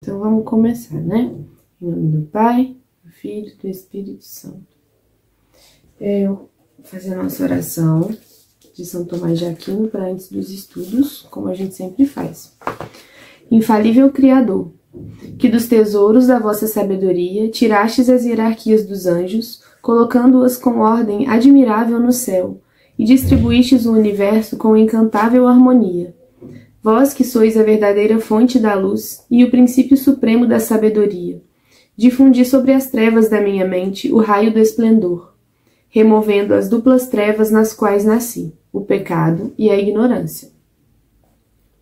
Então vamos começar, né? Em nome do Pai, do Filho e do Espírito Santo. Eu vou fazer a nossa oração de São Tomás de Aquino para antes dos estudos, como a gente sempre faz. Infalível Criador, que dos tesouros da vossa sabedoria tirastes as hierarquias dos anjos, colocando-as com ordem admirável no céu, e distribuístes o universo com encantável harmonia. Vós que sois a verdadeira fonte da luz e o princípio supremo da sabedoria, difundi sobre as trevas da minha mente o raio do esplendor, removendo as duplas trevas nas quais nasci, o pecado e a ignorância.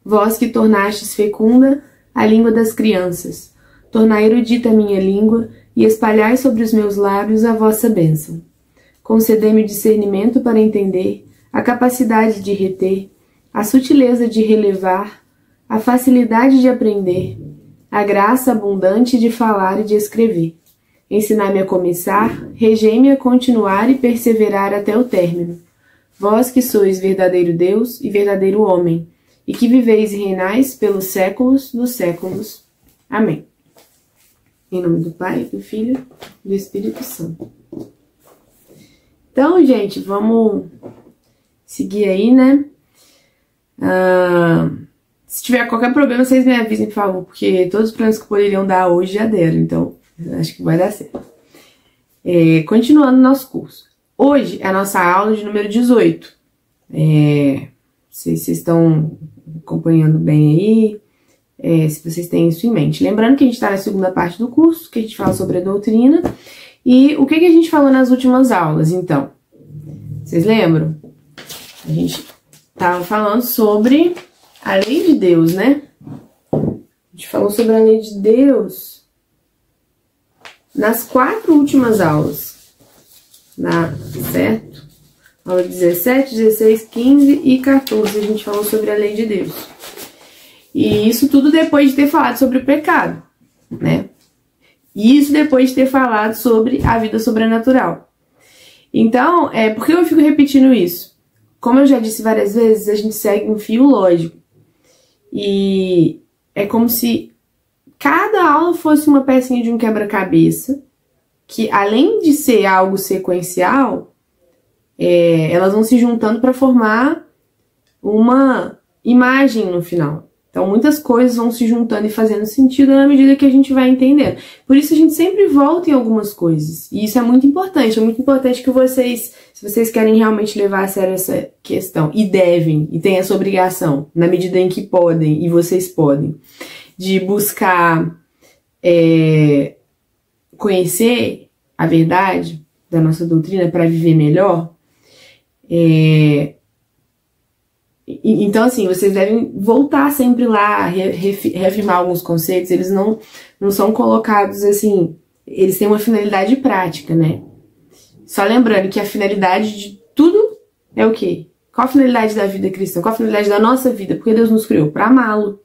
Vós que tornastes fecunda a língua das crianças, tornai erudita a minha língua e espalhai sobre os meus lábios a vossa bênção. Concedei-me o discernimento para entender, a capacidade de reter, a sutileza de relevar, a facilidade de aprender, a graça abundante de falar e de escrever. Ensinai-me a começar, regei-me a continuar e perseverar até o término. Vós que sois verdadeiro Deus e verdadeiro homem, e que viveis e reinais pelos séculos dos séculos. Amém. Em nome do Pai, do Filho e do Espírito Santo. Então, gente, vamos seguir aí, né? Se tiver qualquer problema, vocês me avisem, por favor, porque todos os problemas que poderiam dar hoje já deram, então acho que vai dar certo. Continuando nosso curso. Hoje é a nossa aula de número 18. Não sei se vocês estão acompanhando bem aí, se vocês têm isso em mente. Lembrando que a gente está na segunda parte do curso, que a gente fala sobre a doutrina. E o que a gente falou nas últimas aulas, então? Vocês lembram? A gente estava falando sobre a lei de Deus, né? A gente falou sobre a lei de Deus nas 4 últimas aulas. Certo? Aula 17, 16, 15 e 14 a gente falou sobre a lei de Deus. E isso tudo depois de ter falado sobre o pecado, né? E isso depois de ter falado sobre a vida sobrenatural. Então, por que eu fico repetindo isso? Como eu já disse várias vezes, a gente segue um fio lógico. E é como se cada aula fosse uma pecinha de um quebra-cabeça, que além de ser algo sequencial, elas vão se juntando para formar uma imagem no final. Então, muitas coisas vão se juntando e fazendo sentido na medida que a gente vai entendendo. Por isso, a gente sempre volta em algumas coisas. E isso é muito importante. É muito importante que vocês, se vocês querem realmente levar a sério essa questão, e devem, e têm essa obrigação, na medida em que podem, e vocês podem, de buscar conhecer a verdade da nossa doutrina para viver melhor, então, assim, vocês devem voltar sempre lá, reafirmar alguns conceitos. Eles não são colocados assim, eles têm uma finalidade prática, né? Só lembrando que a finalidade de tudo é o quê? Qual a finalidade da vida cristã? Qual a finalidade da nossa vida? Porque Deus nos criou para amá-lo,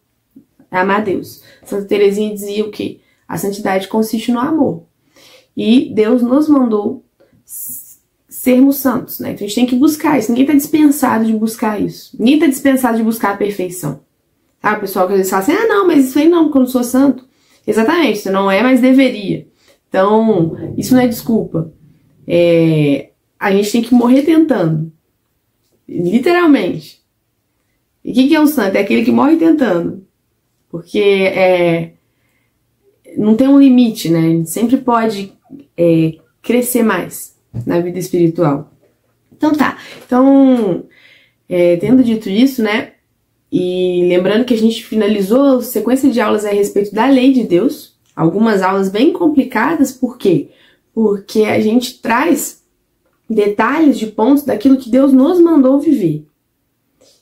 amar Deus. Santa Teresinha dizia o quê? A santidade consiste no amor. E Deus nos mandou sermos santos, né? Então a gente tem que buscar isso. Ninguém está dispensado de buscar isso. Ninguém está dispensado de buscar a perfeição. Sabe, o pessoal que às vezes fala assim, não, mas isso aí não, porque eu não sou santo. Exatamente, você não é, mas deveria. Então, isso não é desculpa. A gente tem que morrer tentando. Literalmente. E o que é um santo? É aquele que morre tentando. Porque não tem um limite, né? A gente sempre pode crescer mais na vida espiritual. Então tá. Então, tendo dito isso, né? E lembrando que a gente finalizou a sequência de aulas a respeito da lei de Deus. Algumas aulas bem complicadas. Por quê? Porque a gente traz detalhes de pontos daquilo que Deus nos mandou viver.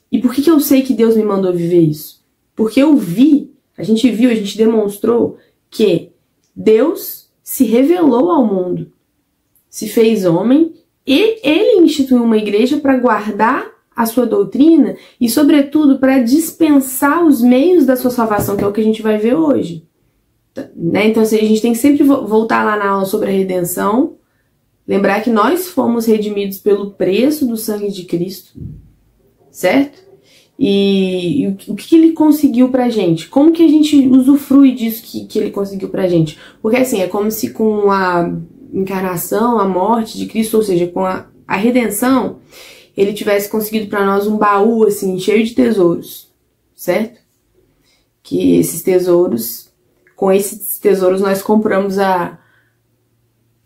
E por que eu sei que Deus me mandou viver isso? Porque eu vi, a gente demonstrou que Deus se revelou ao mundo. Se fez homem, e ele instituiu uma igreja para guardar a sua doutrina e, sobretudo, para dispensar os meios da sua salvação, que é o que a gente vai ver hoje. Né? Então, assim, a gente tem que sempre voltar lá na aula sobre a redenção, lembrar que nós fomos redimidos pelo preço do sangue de Cristo, certo? E o que ele conseguiu pra gente? Como que a gente usufrui disso que ele conseguiu pra gente? Porque assim, é como se com a encarnação, a morte de Cristo, ou seja, com a redenção, ele tivesse conseguido pra nós um baú assim, cheio de tesouros, certo? Que esses tesouros, com esses tesouros nós compramos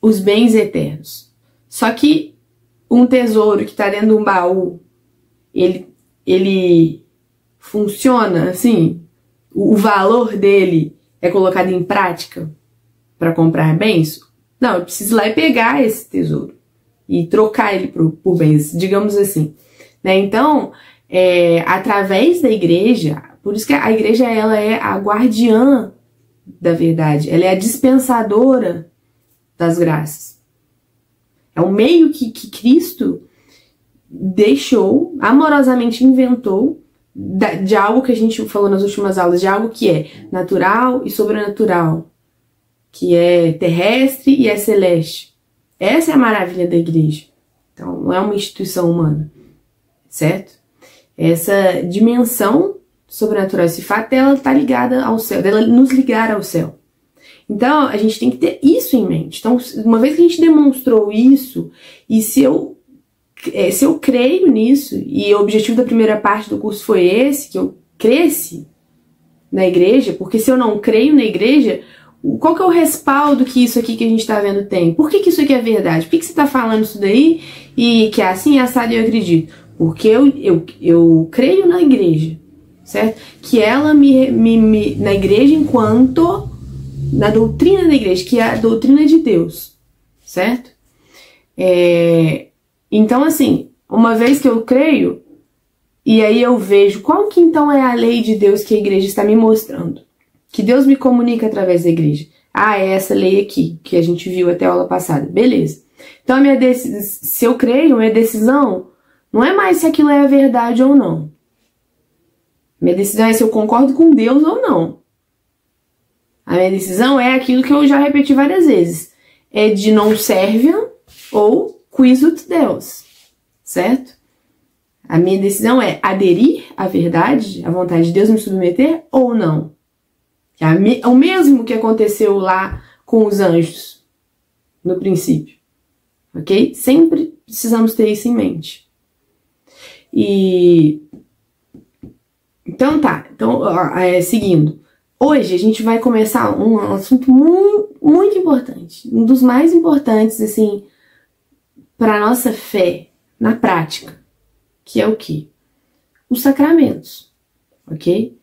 os bens eternos. Só que um tesouro que está dentro de um baú, ele funciona assim? O valor dele é colocado em prática para comprar bens? Não, eu preciso ir lá e pegar esse tesouro e trocar ele por bens, digamos assim. Né? Então, através da igreja, por isso que a igreja ela é a guardiã da verdade, ela é a dispensadora das graças. É o meio que Cristo deixou, amorosamente inventou, de algo que a gente falou nas últimas aulas, de algo que é natural e sobrenatural, que é terrestre e é celeste. Essa é a maravilha da igreja. Então, não é uma instituição humana, certo? Essa dimensão sobrenatural, esse fato dela está ligada ao céu, dela nos ligar ao céu. Então, a gente tem que ter isso em mente. Então, uma vez que a gente demonstrou isso, e se eu creio nisso, e o objetivo da primeira parte do curso foi esse, que eu cresce na igreja, porque se eu não creio na igreja, qual que é o respaldo que isso aqui que a gente está vendo tem? Por que isso aqui é verdade? Por que você está falando isso daí e que é assim, assado e eu acredito? Porque eu creio na igreja, certo? Que ela na igreja enquanto na doutrina da igreja, que é a doutrina de Deus, certo? Então, assim, uma vez que eu creio, e aí eu vejo qual que então é a lei de Deus que a igreja está me mostrando, que Deus me comunica através da igreja. Ah, é essa lei aqui, que a gente viu até a aula passada. Beleza. Então, se eu creio, minha decisão não é mais se aquilo é a verdade ou não. Minha decisão é se eu concordo com Deus ou não. A minha decisão é aquilo que eu já repeti várias vezes. É de non serviam ou quisut Deus. Certo? A minha decisão é aderir à verdade, à vontade de Deus, me submeter ou não. É o mesmo que aconteceu lá com os anjos, no princípio. Ok? Sempre precisamos ter isso em mente. Então tá. Então, seguindo. Hoje a gente vai começar um assunto muito, muito importante. Um dos mais importantes, assim, para a nossa fé na prática. Que é o quê? Os sacramentos. Ok?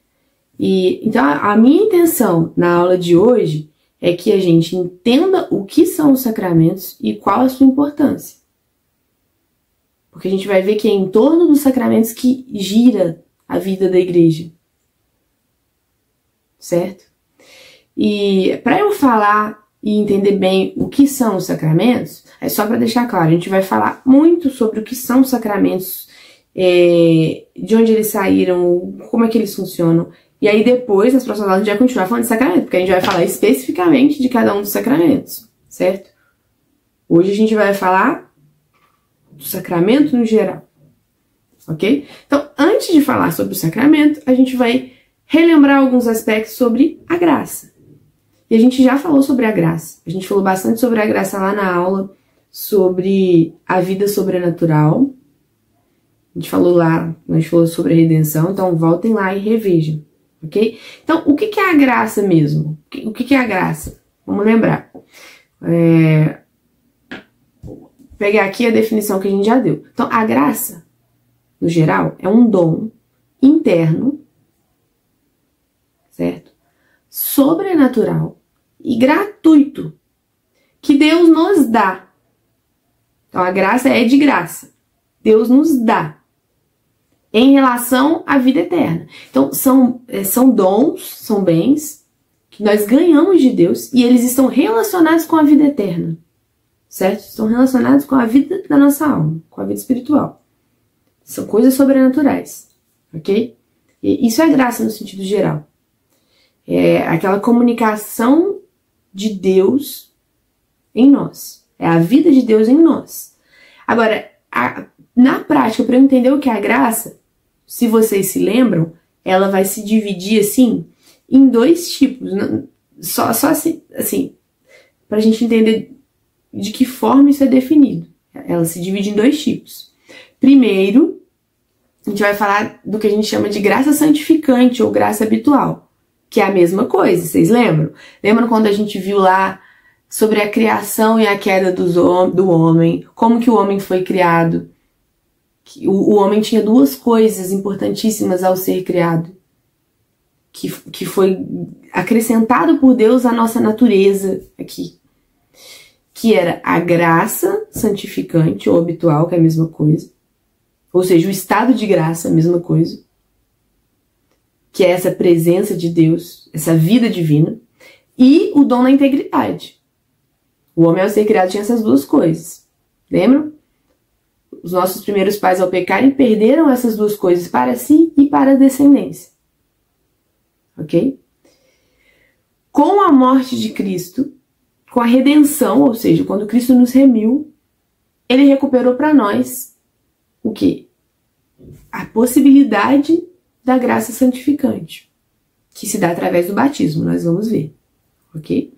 Então, a minha intenção na aula de hoje é que a gente entenda o que são os sacramentos e qual a sua importância. Porque a gente vai ver que é em torno dos sacramentos que gira a vida da igreja. Certo? E para eu falar e entender bem o que são os sacramentos, é só para deixar claro, a gente vai falar muito sobre o que são os sacramentos, de onde eles saíram, como é que eles funcionam. E aí depois, nas próximas aulas, a gente vai continuar falando de sacramento, porque a gente vai falar especificamente de cada um dos sacramentos, certo? Hoje a gente vai falar do sacramento no geral, ok? Então, antes de falar sobre o sacramento, a gente vai relembrar alguns aspectos sobre a graça. E a gente já falou sobre a graça. A gente falou bastante sobre a graça lá na aula, sobre a vida sobrenatural. A gente falou sobre a redenção, então voltem lá e revejam. Ok? Então, o que é a graça mesmo? O que é a graça? Vamos lembrar. Pegar aqui a definição que a gente já deu. Então, a graça, no geral, é um dom interno, certo? Sobrenatural e gratuito que Deus nos dá. Então, a graça é de graça. Deus nos dá. Em relação à vida eterna. Então, são dons, são bens que nós ganhamos de Deus e eles estão relacionados com a vida eterna. Certo? Estão relacionados com a vida da nossa alma, com a vida espiritual. São coisas sobrenaturais. Ok? E isso é graça no sentido geral. É aquela comunicação de Deus em nós. É a vida de Deus em nós. Agora, na prática, para eu entender o que é a graça, se vocês se lembram, ela vai se dividir assim em dois tipos. Só assim, pra gente entender de que forma isso é definido. Ela se divide em dois tipos. Primeiro, a gente vai falar do que a gente chama de graça santificante ou graça habitual, que é a mesma coisa, vocês lembram? Lembram quando a gente viu lá sobre a criação e a queda do homem, como que o homem foi criado? O homem tinha duas coisas importantíssimas ao ser criado, que foi acrescentado por Deus à nossa natureza aqui, que era a graça santificante ou habitual, que é a mesma coisa, ou seja, o estado de graça, a mesma coisa, que é essa presença de Deus, essa vida divina, e o dom da integridade. O homem ao ser criado tinha essas duas coisas, lembram? Os nossos primeiros pais, ao pecarem, perderam essas duas coisas para si e para a descendência. Ok? Com a morte de Cristo, com a redenção, ou seja, quando Cristo nos remiu, ele recuperou para nós o quê? A possibilidade da graça santificante, que se dá através do batismo, nós vamos ver. Ok?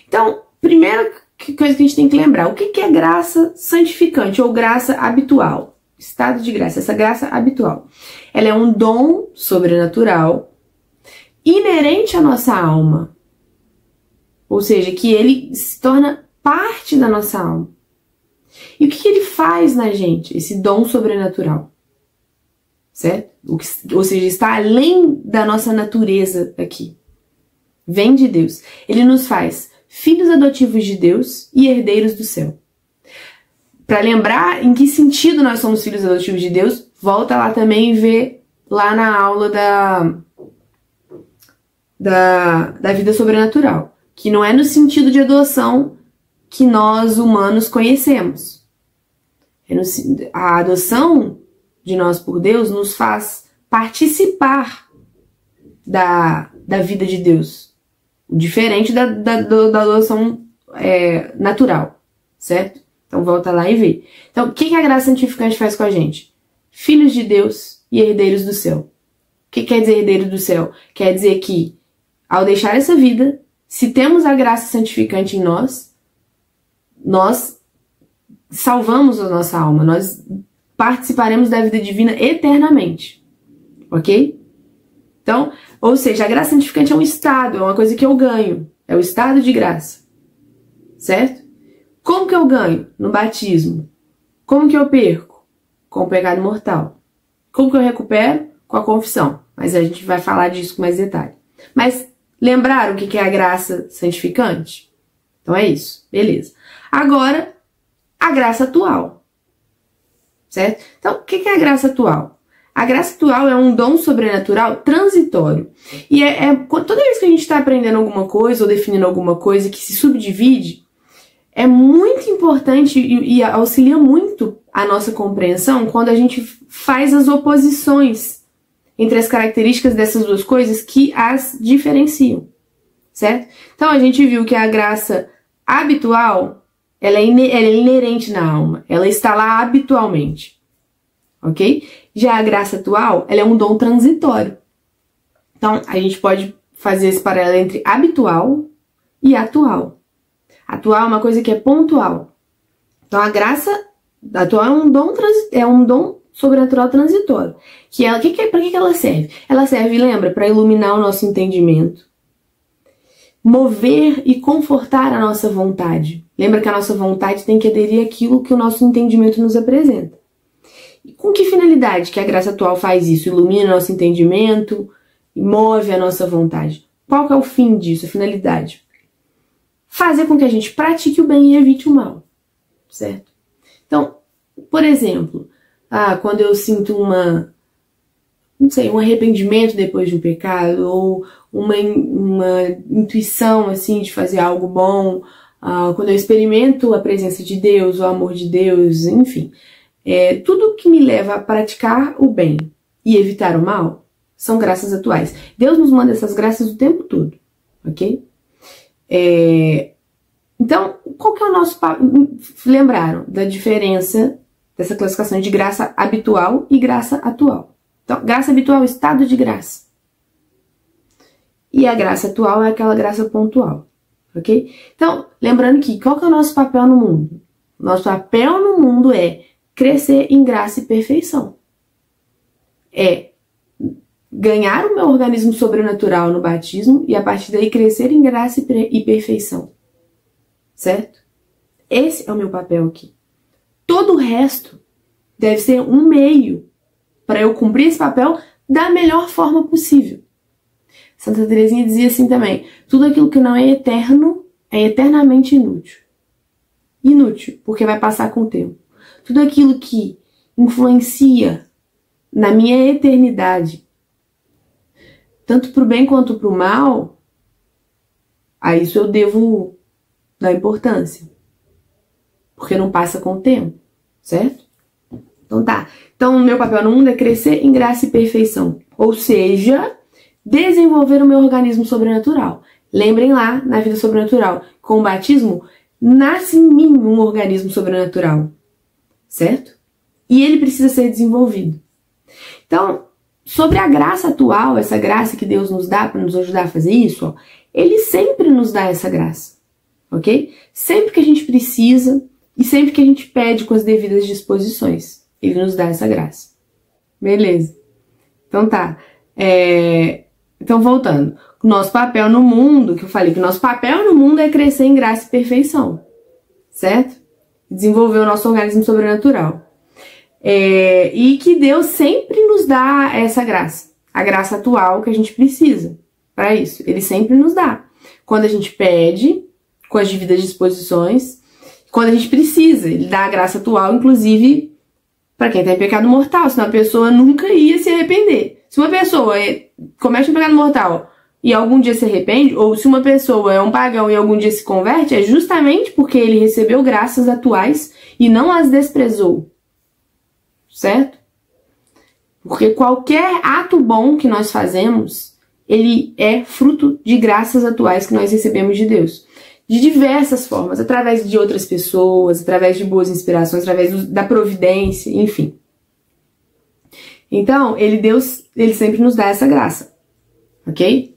Então, primeira coisa que a gente tem que lembrar, o que é graça santificante ou graça habitual? Estado de graça, essa graça habitual. Ela é um dom sobrenatural inerente à nossa alma. Ou seja, que ele se torna parte da nossa alma. E o que ele faz na gente, esse dom sobrenatural? Certo? Ou seja, está além da nossa natureza aqui. Vem de Deus. Ele nos faz filhos adotivos de Deus e herdeiros do céu. Para lembrar em que sentido nós somos filhos adotivos de Deus, volta lá também e vê lá na aula da vida sobrenatural. Que não é no sentido de adoção que nós humanos conhecemos. A adoção de nós por Deus nos faz participar da vida de Deus. Diferente da adoção natural, certo? Então volta lá e vê. Então o que a graça santificante faz com a gente? Filhos de Deus e herdeiros do céu. O que quer dizer herdeiro do céu? Quer dizer que ao deixar essa vida, se temos a graça santificante em nós, nós salvamos a nossa alma, nós participaremos da vida divina eternamente, ok? Então, ou seja, a graça santificante é um estado, é uma coisa que eu ganho, é o estado de graça, certo? Como que eu ganho? No batismo. Como que eu perco? Com o pecado mortal. Como que eu recupero? Com a confissão, mas a gente vai falar disso com mais detalhe. Mas lembraram o que é a graça santificante? Então é isso, beleza. Agora, a graça atual, certo? Então, o que é a graça atual? A graça atual é um dom sobrenatural transitório. E toda vez que a gente está aprendendo alguma coisa ou definindo alguma coisa que se subdivide, é muito importante e auxilia muito a nossa compreensão quando a gente faz as oposições entre as características dessas duas coisas que as diferenciam, certo? Então a gente viu que a graça habitual, ela é inerente na alma, ela está lá habitualmente, ok? Já a graça atual, ela é um dom transitório. Então a gente pode fazer esse paralelo entre habitual e atual. Atual é uma coisa que é pontual. Então a graça atual é um dom sobrenatural transitório. Para que ela serve? Ela serve, lembra, para iluminar o nosso entendimento, mover e confortar a nossa vontade. Lembra que a nossa vontade tem que aderir àquilo que o nosso entendimento nos apresenta. E com que finalidade que a graça atual faz isso? Ilumina o nosso entendimento e move a nossa vontade. Qual que é o fim disso, a finalidade? Fazer com que a gente pratique o bem e evite o mal, certo? Então, por exemplo, quando eu sinto um arrependimento depois de um pecado, ou uma intuição, assim, de fazer algo bom, quando eu experimento a presença de Deus, o amor de Deus, enfim, tudo que me leva a praticar o bem e evitar o mal são graças atuais. Deus nos manda essas graças o tempo todo, ok? Então, qual que é o nosso... Lembraram da diferença dessa classificação de graça habitual e graça atual, Então, graça habitual, estado de graça. E a graça atual é aquela graça pontual, ok? Então, lembrando que, qual que é o nosso papel no mundo? Nosso papel no mundo é crescer em graça e perfeição. É ganhar o meu organismo sobrenatural no batismo e, a partir daí, crescer em graça e perfeição. Certo? Esse é o meu papel aqui. Todo o resto deve ser um meio para eu cumprir esse papel da melhor forma possível. Santa Teresinha dizia assim também: tudo aquilo que não é eterno é eternamente inútil. Inútil, porque vai passar com o tempo. Tudo aquilo que influencia na minha eternidade, tanto para o bem quanto para o mal, a isso eu devo dar importância. Porque não passa com o tempo, certo? Então tá. Então o meu papel no mundo é crescer em graça e perfeição. Ou seja, desenvolver o meu organismo sobrenatural. Lembrem lá, na vida sobrenatural, com o batismo, nasce em mim um organismo sobrenatural. Certo? E ele precisa ser desenvolvido. Então, sobre a graça atual, essa graça que Deus nos dá para nos ajudar a fazer isso, ó, ele sempre nos dá essa graça. Ok? Sempre que a gente precisa e sempre que a gente pede com as devidas disposições, ele nos dá essa graça. Beleza. Então tá. Então voltando. O nosso papel no mundo, que eu falei que o nosso papel no mundo é crescer em graça e perfeição. Certo? Desenvolver o nosso organismo sobrenatural. E que Deus sempre nos dá essa graça. A graça atual que a gente precisa para isso. Ele sempre nos dá. Quando a gente pede, com as devidas disposições, quando a gente precisa. Ele dá a graça atual, inclusive, para quem está em pecado mortal. Senão a pessoa nunca ia se arrepender. Se uma pessoa comete um pecado mortal e algum dia se arrepende, ou se uma pessoa é um pagão e algum dia se converte, é justamente porque ele recebeu graças atuais e não as desprezou. Certo? Porque qualquer ato bom que nós fazemos, ele é fruto de graças atuais que nós recebemos de Deus. De diversas formas, através de outras pessoas, através de boas inspirações, através da providência, enfim. Então, ele sempre nos dá essa graça, ok?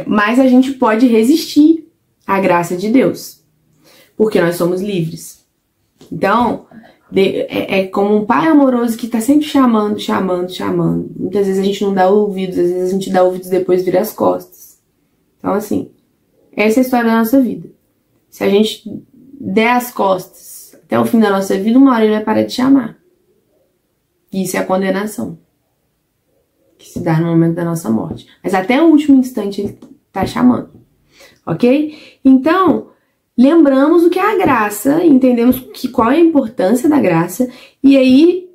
Mas a gente pode resistir à graça de Deus, porque nós somos livres. Então, é como um pai amoroso que está sempre chamando. Muitas vezes a gente não dá ouvidos, às vezes a gente dá ouvidos e depois vira as costas. Então, assim, essa é a história da nossa vida. Se a gente der as costas até o fim da nossa vida, uma hora ele vai parar de chamar. E isso é a condenação que se dá no momento da nossa morte. Mas até o último instante ele está chamando. Ok? Então, lembramos o que é a graça, entendemos qual é a importância da graça, e aí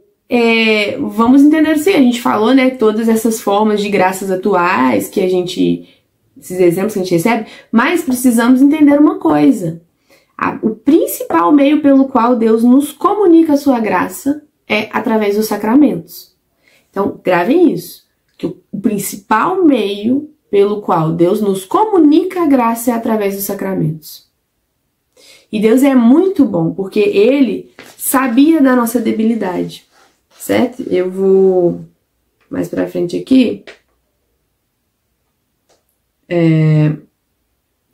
vamos entender assim, a gente falou, né, todas essas formas de graças atuais que a gente, esses exemplos que a gente recebe, mas precisamos entender uma coisa. O principal meio pelo qual Deus nos comunica a sua graça é através dos sacramentos. Então, gravem isso, que o principal meio pelo qual Deus nos comunica a graça é através dos sacramentos. E Deus é muito bom, porque Ele sabia da nossa debilidade, certo? Eu vou mais pra frente aqui.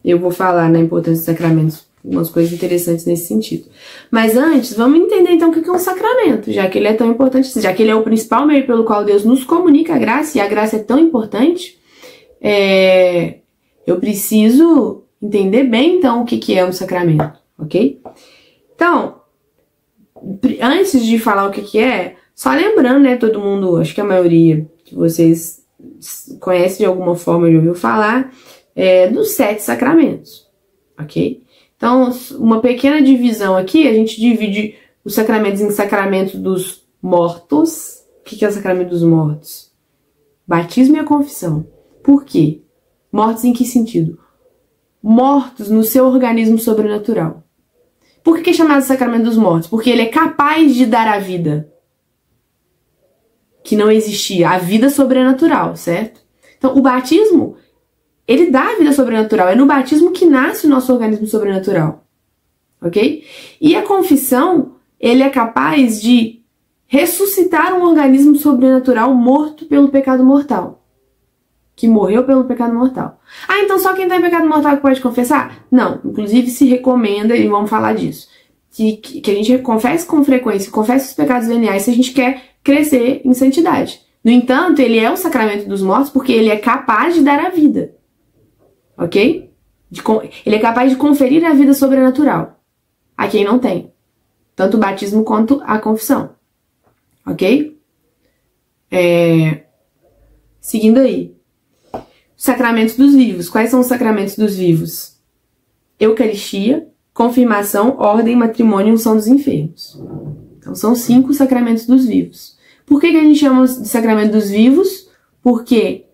Eu vou falar na importância dos sacramentos, umas coisas interessantes nesse sentido. Mas antes, vamos entender então o que é um sacramento, já que ele é tão importante, já que ele é o principal meio pelo qual Deus nos comunica a graça, e a graça é tão importante, eu preciso entender bem então o que é um sacramento, ok? Então, antes de falar o que é, só lembrando, né, todo mundo, acho que a maioria que vocês conhecem de alguma forma, já ouviu falar, dos 7 sacramentos, ok? Então, uma pequena divisão aqui, a gente divide os sacramentos em sacramento dos mortos. O que é o sacramento dos mortos? Batismo e a confissão. Por quê? Mortos em que sentido? Mortos no seu organismo sobrenatural. Por que é chamado sacramento dos mortos? Porque ele é capaz de dar a vida que não existia, a vida sobrenatural, certo? Então, o batismo, ele dá a vida sobrenatural. É no batismo que nasce o nosso organismo sobrenatural. Ok? E a confissão, ele é capaz de ressuscitar um organismo sobrenatural morto pelo pecado mortal. Que morreu pelo pecado mortal. Ah, então só quem está em pecado mortal que pode confessar? Não, inclusive se recomenda, e vamos falar disso, que a gente confesse com frequência, confesse os pecados veniais se a gente quer crescer em santidade. No entanto, ele é o sacramento dos mortos porque ele é capaz de dar a vida. Ok? Ele é capaz de conferir a vida sobrenatural a quem não tem. Tanto o batismo quanto a confissão. Ok? Seguindo aí. Sacramentos dos vivos. Quais são os sacramentos dos vivos? Eucaristia, confirmação, ordem, matrimônio e unção dos enfermos. Então são 5 sacramentos dos vivos. Por que a gente chama de sacramento dos vivos? Porque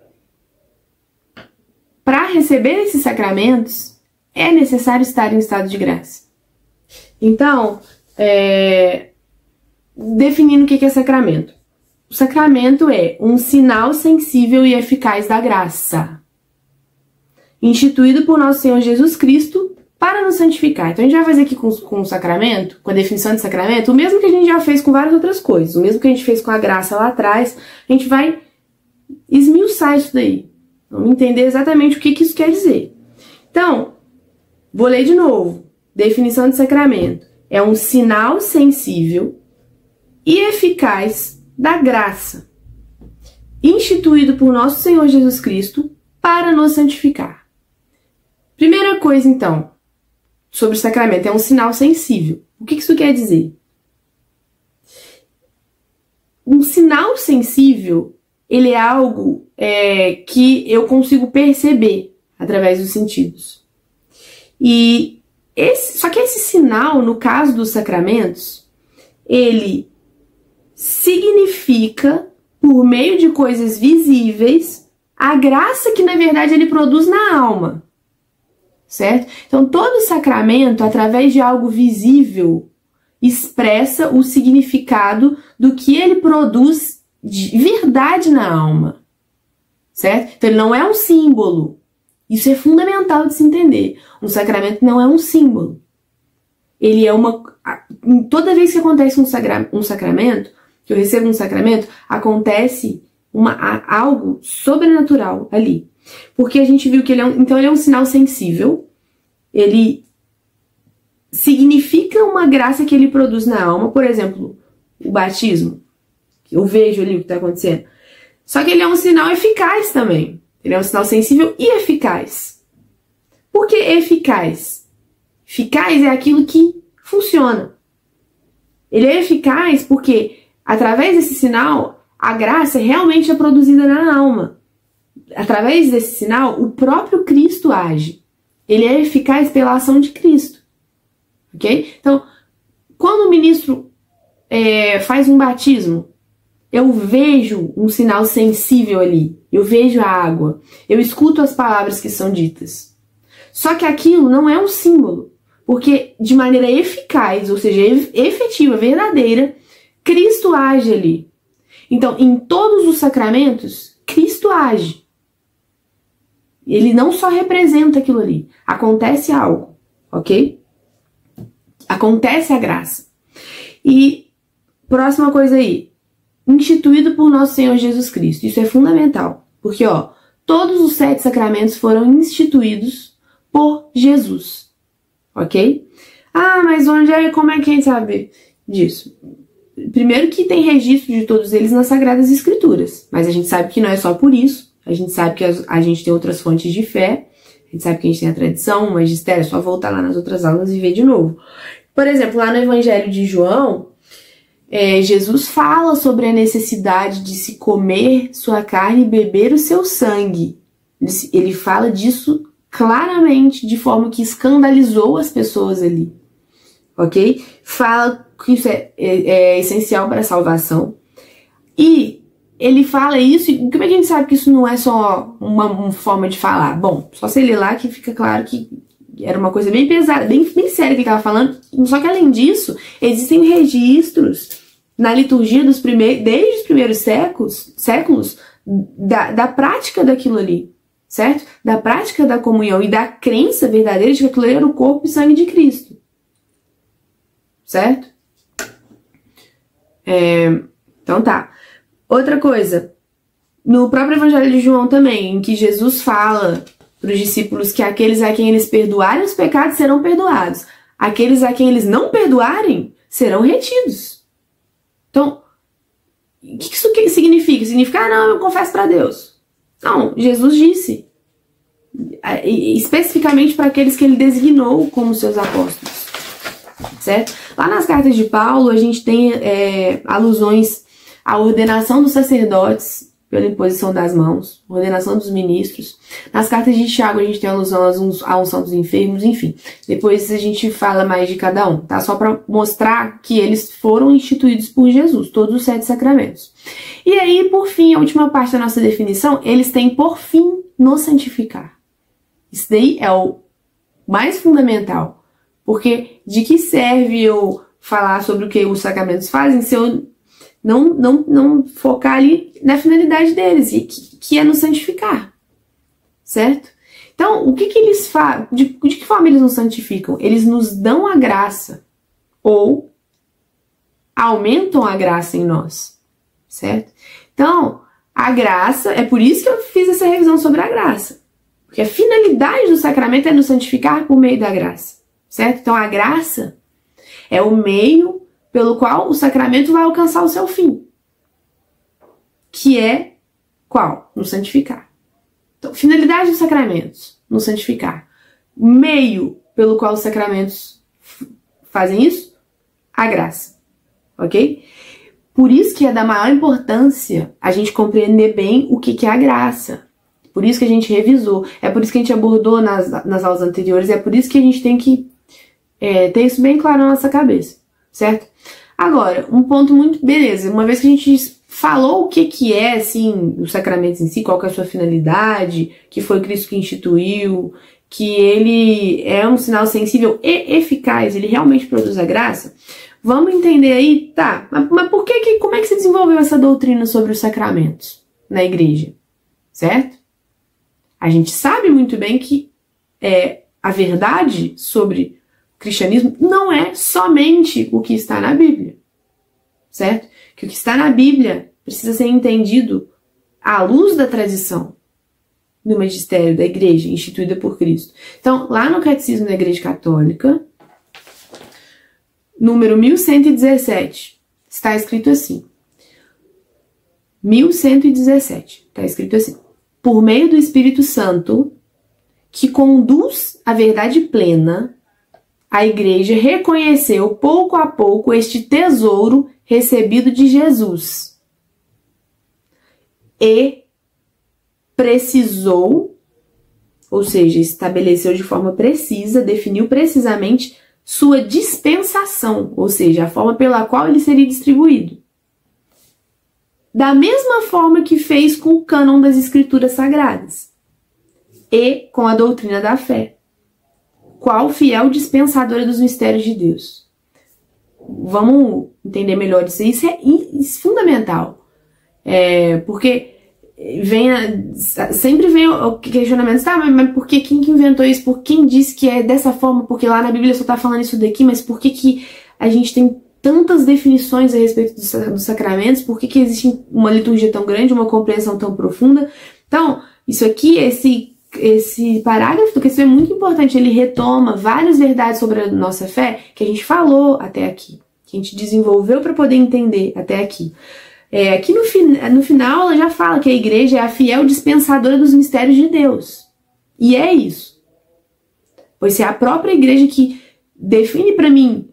para receber esses sacramentos é necessário estar em estado de graça. Então, definindo o que é sacramento. O sacramento é um sinal sensível e eficaz da graça, instituído por nosso Senhor Jesus Cristo para nos santificar. Então a gente vai fazer aqui com o sacramento, com a definição de sacramento, o mesmo que a gente já fez com várias outras coisas, o mesmo que a gente fez com a graça lá atrás, a gente vai esmiuçar isso daí. Vamos entender exatamente o que isso quer dizer. Então, vou ler de novo. Definição de sacramento. É um sinal sensível e eficaz da graça, instituído por nosso Senhor Jesus Cristo para nos santificar. Primeira coisa, então, sobre o sacramento, é um sinal sensível. O que isso quer dizer? Um sinal sensível, ele é algo que eu consigo perceber através dos sentidos. Só que esse sinal, no caso dos sacramentos, ele significa, por meio de coisas visíveis, a graça que, na verdade, ele produz na alma. Certo? Então, todo sacramento, através de algo visível, expressa o significado do que ele produz de verdade na alma. Certo? Então, ele não é um símbolo. Isso é fundamental de se entender. Um sacramento não é um símbolo. Ele é toda vez que acontece um sacramento, que eu recebo um sacramento, acontece algo sobrenatural ali. Porque a gente viu que ele é um sinal sensível, ele significa uma graça que ele produz na alma, por exemplo, o batismo, que eu vejo ali o que está acontecendo. Só que ele é um sinal eficaz também. Ele é um sinal sensível e eficaz. Por que eficaz? Eficaz é aquilo que funciona. Ele é eficaz porque, através desse sinal, a graça realmente é produzida na alma. Através desse sinal, o próprio Cristo age. Ele é eficaz pela ação de Cristo. Ok? Então, quando o ministro faz um batismo, eu vejo um sinal sensível ali. Eu vejo a água. Eu escuto as palavras que são ditas. Só que aquilo não é um símbolo. Porque, de maneira eficaz, ou seja, efetiva, verdadeira, Cristo age ali. Então, em todos os sacramentos, Cristo age. Ele não só representa aquilo ali. Acontece algo, ok? Acontece a graça. E, próxima coisa aí. Instituído por nosso Senhor Jesus Cristo. Isso é fundamental. Porque, todos os 7 sacramentos foram instituídos por Jesus. Ok? Ah, mas como é que a gente sabe disso? Primeiro que tem registro de todos eles nas Sagradas Escrituras. Mas a gente sabe que não é só por isso. A gente sabe que a gente tem outras fontes de fé. A gente sabe que a gente tem a tradição, o magistério. É só voltar lá nas outras aulas e ver de novo. Por exemplo, lá no Evangelho de João, Jesus fala sobre a necessidade de se comer sua carne e beber o seu sangue. Ele fala disso claramente, de forma que escandalizou as pessoas ali. Ok? Fala que isso é essencial para a salvação. E ele fala isso, e como é que a gente sabe que isso não é só uma forma de falar? Bom, só você ler lá que fica claro que era uma coisa bem pesada, bem séria que ele estava falando. Só que além disso, existem registros na liturgia desde os primeiros séculos da prática daquilo ali. Certo? Da prática da comunhão e da crença verdadeira de que aquilo era o corpo e sangue de Cristo. Certo? Então tá. Outra coisa, no próprio Evangelho de João também, em que Jesus fala para os discípulos que aqueles a quem eles perdoarem os pecados serão perdoados. Aqueles a quem eles não perdoarem serão retidos. Então, o que isso significa? Significa, não, eu confesso para Deus. Não, Jesus disse. Especificamente para aqueles que ele designou como seus apóstolos. Certo? Lá nas cartas de Paulo, a gente tem alusões à ordenação dos sacerdotes pela imposição das mãos, ordenação dos ministros. Nas cartas de Tiago, a gente tem alusão à unção dos enfermos, enfim. Depois a gente fala mais de cada um, tá? Só para mostrar que eles foram instituídos por Jesus, todos os 7 sacramentos. E aí, por fim, a última parte da nossa definição, eles têm por fim nos santificar. Isso daí é o mais fundamental. Porque de que serve eu falar sobre o que os sacramentos fazem se eu não focar ali na finalidade deles, que é nos santificar, certo? Então, o que eles fazem? De que forma eles nos santificam? Eles nos dão a graça, ou aumentam a graça em nós, certo? Então, a graça, é por isso que eu fiz essa revisão sobre a graça, porque a finalidade do sacramento é nos santificar por meio da graça, certo? Então, a graça é o meio pelo qual o sacramento vai alcançar o seu fim. Que é qual? Nos santificar. Então, finalidade dos sacramentos, nos santificar. Meio pelo qual os sacramentos fazem isso? A graça. Ok? Por isso que é da maior importância a gente compreender bem o que é a graça. Por isso que a gente revisou. É por isso que a gente abordou nas aulas anteriores. É por isso que a gente tem que ter isso bem claro na nossa cabeça. Certo? Agora, um ponto muito... Beleza, uma vez que a gente falou o que é, assim, os sacramentos em si, qual que é a sua finalidade, que foi Cristo que instituiu, que ele é um sinal sensível e eficaz, ele realmente produz a graça, vamos entender aí, tá, mas por como é que se desenvolveu essa doutrina sobre os sacramentos na igreja? Certo? A gente sabe muito bem que a verdade sobre cristianismo não é somente o que está na Bíblia, certo? Que o que está na Bíblia precisa ser entendido à luz da tradição do magistério da igreja instituída por Cristo. Então, lá no Catecismo da Igreja Católica, número 1117, está escrito assim. 1117, está escrito assim. Por meio do Espírito Santo, que conduz à verdade plena, a igreja reconheceu pouco a pouco este tesouro recebido de Jesus e precisou, ou seja, estabeleceu de forma precisa, definiu precisamente sua dispensação, ou seja, a forma pela qual ele seria distribuído. Da mesma forma que fez com o cânon das Escrituras Sagradas e com a doutrina da fé. Qual fiel dispensadora dos mistérios de Deus? Vamos entender melhor isso. Isso é fundamental. Porque sempre vem o questionamento, tá, mas por que quem que inventou isso? Por quem disse que é dessa forma? Porque lá na Bíblia só tá falando isso daqui, mas por que a gente tem tantas definições a respeito dos sacramentos? Por que existe uma liturgia tão grande, uma compreensão tão profunda? Então, isso aqui, esse parágrafo do que é muito importante, ele retoma várias verdades sobre a nossa fé que a gente falou até aqui, que a gente desenvolveu para poder entender até aqui. Aqui no final ela já fala que a igreja é a fiel dispensadora dos mistérios de Deus. E é isso. Pois é a própria igreja que define para mim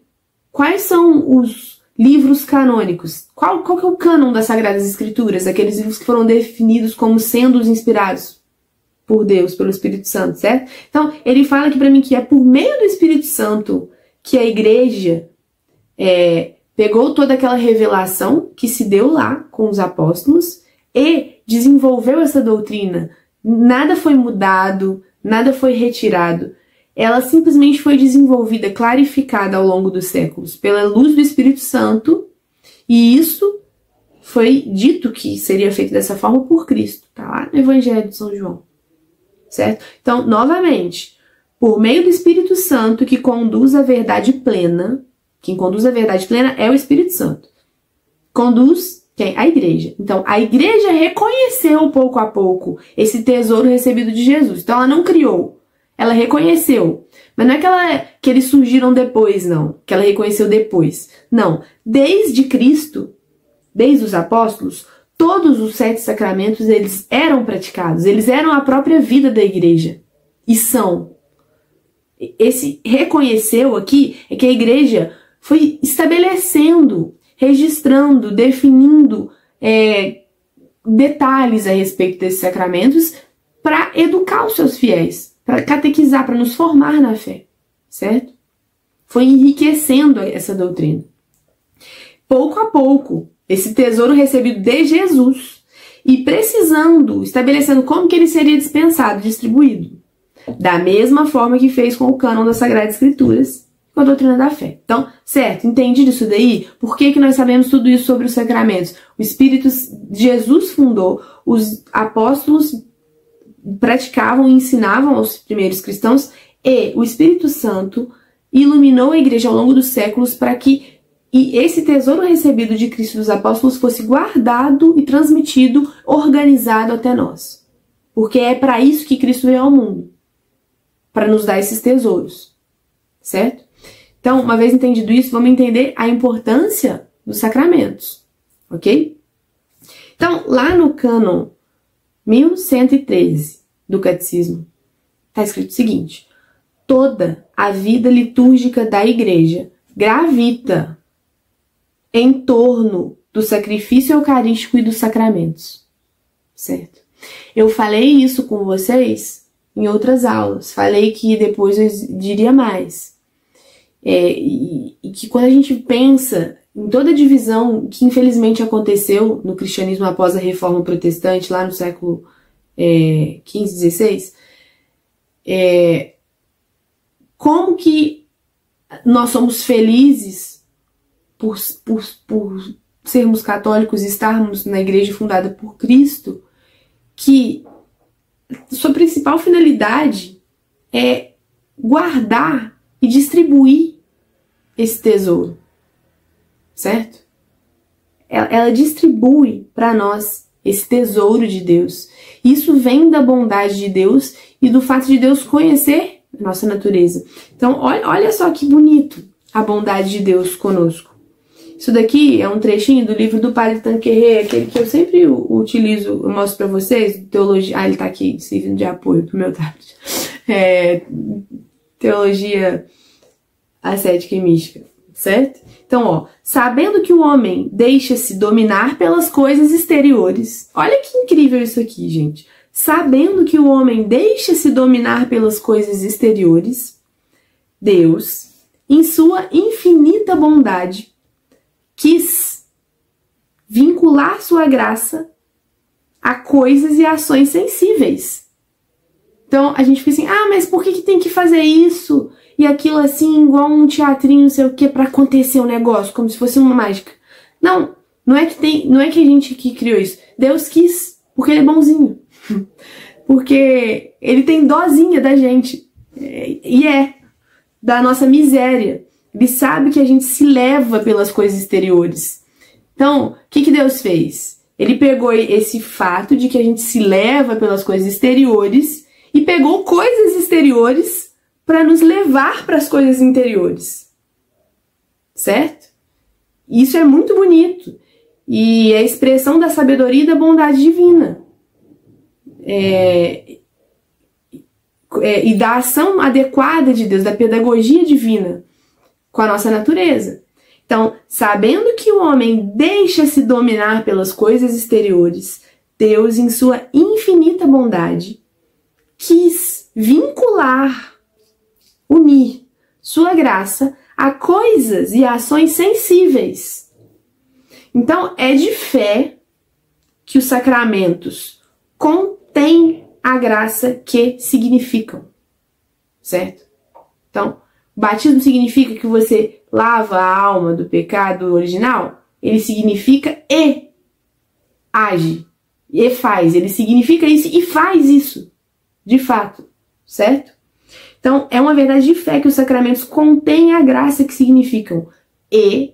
quais são os livros canônicos, qual que é o cânon das Sagradas Escrituras, aqueles livros que foram definidos como sendo os inspirados por Deus, pelo Espírito Santo, certo? Então, ele fala aqui para mim que é por meio do Espírito Santo que a igreja pegou toda aquela revelação que se deu lá com os apóstolos e desenvolveu essa doutrina. Nada foi mudado, nada foi retirado. Ela simplesmente foi desenvolvida, clarificada ao longo dos séculos pela luz do Espírito Santo, e isso foi dito que seria feito dessa forma por Cristo. Tá lá no Evangelho de São João. Certo? Então, novamente, por meio do Espírito Santo que conduz a verdade plena, quem conduz a verdade plena é o Espírito Santo. conduz quem? A igreja. Então, a igreja reconheceu pouco a pouco esse tesouro recebido de Jesus. Então, ela não criou, ela reconheceu. Mas não é que eles surgiram depois, não. Que ela reconheceu depois. Não. Desde Cristo, desde os apóstolos, todos os 7 sacramentos, eles eram praticados. Eles eram a própria vida da igreja. E são. Esse reconheceu aqui é que a igreja foi estabelecendo, registrando, definindo detalhes a respeito desses sacramentos para educar os seus fiéis, para catequizar, para nos formar na fé, certo? Foi enriquecendo essa doutrina. Pouco a pouco, esse tesouro recebido de Jesus e precisando, estabelecendo como que ele seria dispensado, distribuído. Da mesma forma que fez com o cânon das Sagradas Escrituras, com a doutrina da fé. Então, certo, entendi disso daí? Por que nós sabemos tudo isso sobre os sacramentos? O Espírito Jesus fundou, os apóstolos praticavam e ensinavam aos primeiros cristãos, e o Espírito Santo iluminou a igreja ao longo dos séculos para que esse tesouro recebido de Cristo dos apóstolos fosse guardado e transmitido, organizado até nós. Porque é para isso que Cristo veio ao mundo, para nos dar esses tesouros, certo? Então, uma vez entendido isso, vamos entender a importância dos sacramentos, ok? Então, lá no cânon 1113 do Catecismo, está escrito o seguinte: toda a vida litúrgica da Igreja gravita em torno do sacrifício eucarístico e dos sacramentos, certo? Eu falei isso com vocês em outras aulas, falei que depois eu diria mais. E que quando a gente pensa em toda a divisão que infelizmente aconteceu no cristianismo após a Reforma Protestante, lá no século XV, XVI, como que nós somos felizes por sermos católicos e estarmos na igreja fundada por Cristo, que sua principal finalidade é guardar e distribuir esse tesouro, certo? Ela distribui para nós esse tesouro de Deus. Isso vem da bondade de Deus e do fato de Deus conhecer a nossa natureza. Então, olha só que bonito a bondade de Deus conosco. Isso daqui é um trechinho do livro do Padre Tanquerê, aquele que eu sempre utilizo, eu mostro para vocês, teologia. Ele tá aqui, servindo de apoio pro meu tablet. Teologia ascética e mística, certo? Então, sabendo que o homem deixa-se dominar pelas coisas exteriores. Olha que incrível isso aqui, gente. Sabendo que o homem deixa-se dominar pelas coisas exteriores, Deus, em sua infinita bondade, quis vincular sua graça a coisas e ações sensíveis. Então, a gente fica assim, mas por que tem que fazer isso e aquilo assim, igual um teatrinho, não sei o que, pra acontecer um negócio, como se fosse uma mágica? Não é que a gente que criou isso. Deus quis, porque ele é bonzinho. Porque ele tem dózinha da gente. Da nossa miséria. Ele sabe que a gente se leva pelas coisas exteriores. Então, o que Deus fez? Ele pegou esse fato de que a gente se leva pelas coisas exteriores e pegou coisas exteriores para nos levar para as coisas interiores. Certo? Isso é muito bonito. E é a expressão da sabedoria e da bondade divina. E da ação adequada de Deus, da pedagogia divina com a nossa natureza. Então, sabendo que o homem deixa-se dominar pelas coisas exteriores, Deus, em sua infinita bondade, quis vincular, unir sua graça a coisas e ações sensíveis. Então, é de fé que os sacramentos contêm a graça que significam, certo? Então, o batismo significa que você lava a alma do pecado original? Ele significa e age, e faz. Ele significa isso e faz isso, de fato, certo? Então, é uma verdade de fé que os sacramentos contêm a graça que significam e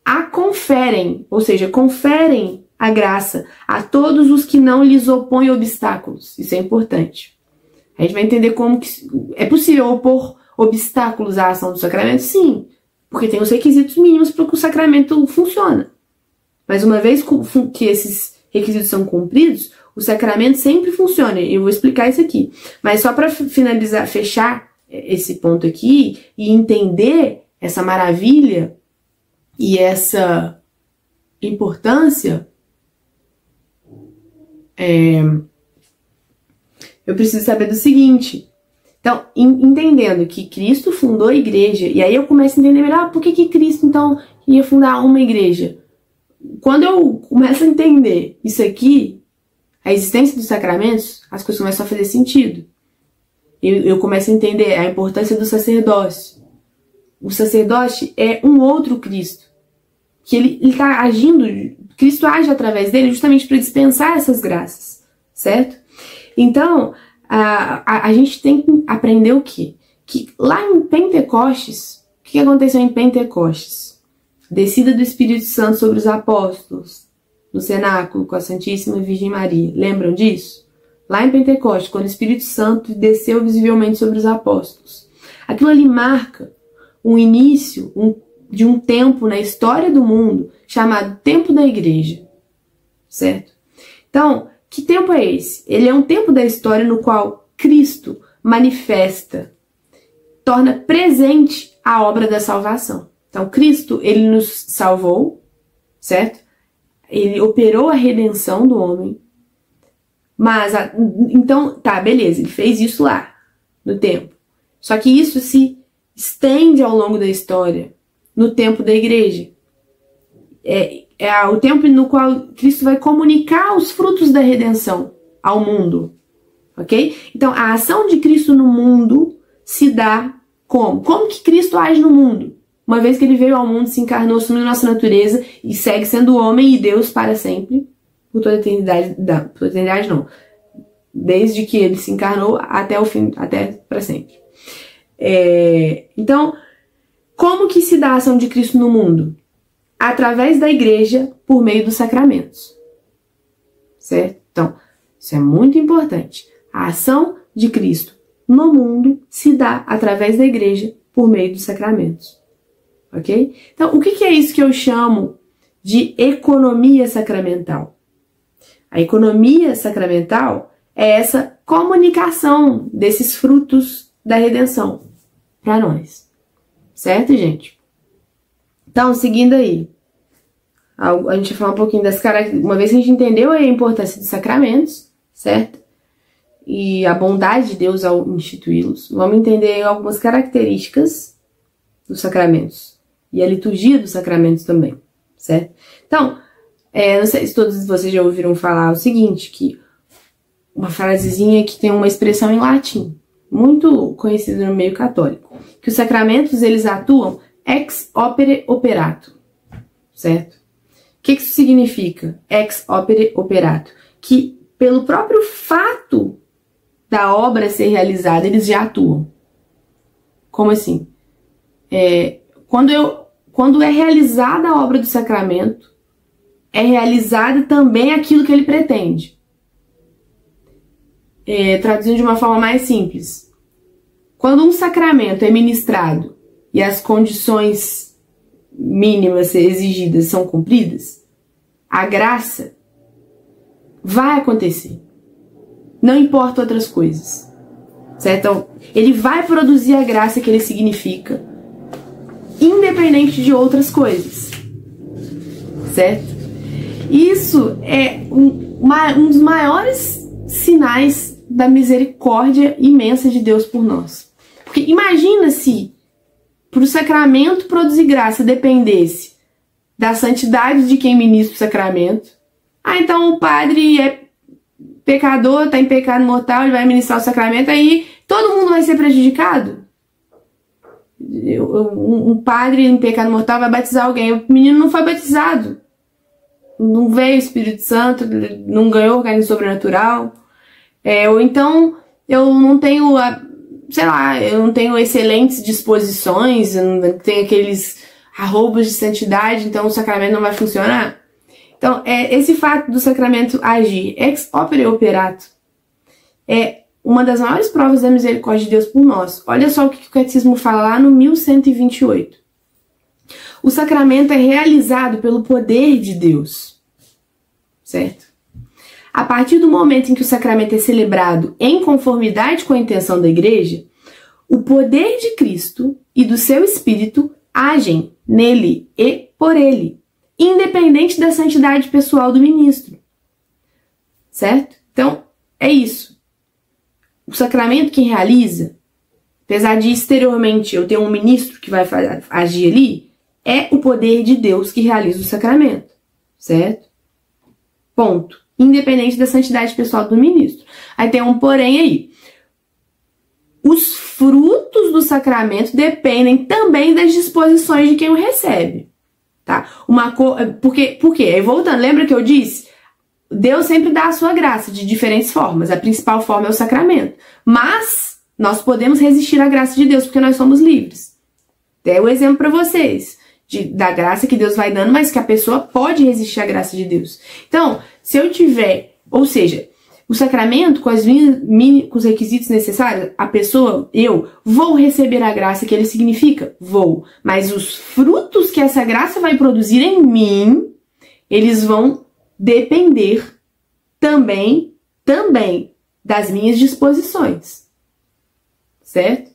a conferem, ou seja, conferem a graça a todos os que não lhes opõem obstáculos. Isso é importante. A gente vai entender como que é possível opor obstáculos à ação do sacramento? Sim, porque tem os requisitos mínimos para que o sacramento funcione. Mas uma vez que esses requisitos são cumpridos, o sacramento sempre funciona. Eu vou explicar isso aqui. Mas só para finalizar, fechar esse ponto aqui e entender essa maravilha e essa importância, eu preciso saber do seguinte. Então, entendendo que Cristo fundou a igreja, e aí eu começo a entender melhor por que Cristo, então, ia fundar uma igreja. Quando eu começo a entender isso aqui, a existência dos sacramentos, as coisas começam a fazer sentido. Eu começo a entender a importância do sacerdócio. O sacerdote é um outro Cristo. Que ele está agindo, Cristo age através dele justamente para dispensar essas graças. Certo? Então, a gente tem que aprender o quê? Que lá em Pentecostes, o que aconteceu em Pentecostes? Descida do Espírito Santo sobre os apóstolos, no cenáculo com a Santíssima Virgem Maria. Lembram disso? Lá em Pentecostes, quando o Espírito Santo desceu visivelmente sobre os apóstolos. Aquilo ali marca um início de um tempo na história do mundo chamado Tempo da Igreja. Certo? Então, que tempo é esse? Ele é um tempo da história no qual Cristo manifesta, torna presente a obra da salvação. Então, Cristo, ele nos salvou, certo? Ele operou a redenção do homem. Mas, então, tá, beleza, ele fez isso lá, no tempo. Só que isso se estende ao longo da história, no tempo da igreja. É o tempo no qual Cristo vai comunicar os frutos da redenção ao mundo. Ok? Então, a ação de Cristo no mundo se dá como? Como que Cristo age no mundo? Uma vez que ele veio ao mundo, se encarnou, assumiu nossa natureza e segue sendo homem e Deus para sempre, por toda a eternidade, por eternidade não, desde que ele se encarnou até o fim, até para sempre. Então, como que se dá a ação de Cristo no mundo? Através da igreja, por meio dos sacramentos. Certo? Então, isso é muito importante. A ação de Cristo no mundo se dá através da igreja, por meio dos sacramentos. Ok? Então, o que é isso que eu chamo de economia sacramental? A economia sacramental é essa comunicação desses frutos da redenção para nós. Certo, gente? Então, seguindo aí, a gente vai falar um pouquinho das características. Uma vez que a gente entendeu a importância dos sacramentos, certo? E a bondade de Deus ao instituí-los, vamos entender algumas características dos sacramentos. E a liturgia dos sacramentos também, certo? Então, não sei se todos vocês já ouviram falar o seguinte, que uma frasezinha que tem uma expressão em latim, muito conhecida no meio católico, que os sacramentos, eles atuam ex opere operato, certo? O que isso significa? Ex opere operato. Que pelo próprio fato da obra ser realizada, eles já atuam. Como assim? Quando é realizada a obra do sacramento, é realizada também aquilo que ele pretende. Traduzindo de uma forma mais simples. Quando um sacramento é ministrado e as condições mínimas exigidas são cumpridas, a graça vai acontecer. Não importa outras coisas. Certo? Então, ele vai produzir a graça que ele significa, independente de outras coisas. Certo? Isso é um dos maiores sinais da misericórdia imensa de Deus por nós. Porque imagina se para o sacramento produzir graça dependesse da santidade de quem ministra o sacramento. Então o padre é pecador, está em pecado mortal, ele vai ministrar o sacramento, aí todo mundo vai ser prejudicado? Um padre em pecado mortal vai batizar alguém, o menino não foi batizado, não veio o Espírito Santo, não ganhou organismo sobrenatural, ou então eu não tenho, eu não tenho excelentes disposições, eu não tenho arrobas de santidade, então o sacramento não vai funcionar? Então, esse fato do sacramento agir ex opere operato é uma das maiores provas da misericórdia de Deus por nós. Olha só o que o Catecismo fala lá no 1128. O sacramento é realizado pelo poder de Deus, certo? A partir do momento em que o sacramento é celebrado em conformidade com a intenção da Igreja, o poder de Cristo e do seu Espírito agem nele e por ele, independente da santidade pessoal do ministro, certo? Então, é isso. O sacramento quem realiza, apesar de exteriormente eu ter um ministro que vai agir ali, é o poder de Deus que realiza o sacramento, certo? Ponto. Independente da santidade pessoal do ministro. Aí tem um porém aí. Os frutos do sacramento dependem também das disposições de quem o recebe, tá? Por quê? Aí voltando, lembra que eu disse? Deus sempre dá a sua graça de diferentes formas. A principal forma é o sacramento. Mas nós podemos resistir à graça de Deus porque nós somos livres. Dei o exemplo para vocês da graça que Deus vai dando, mas que a pessoa pode resistir à graça de Deus. Então, se eu tiver, ou seja, o sacramento com os requisitos necessários, a pessoa, eu, vou receber a graça que ele significa? Vou. Mas os frutos que essa graça vai produzir em mim, eles vão depender também das minhas disposições. Certo?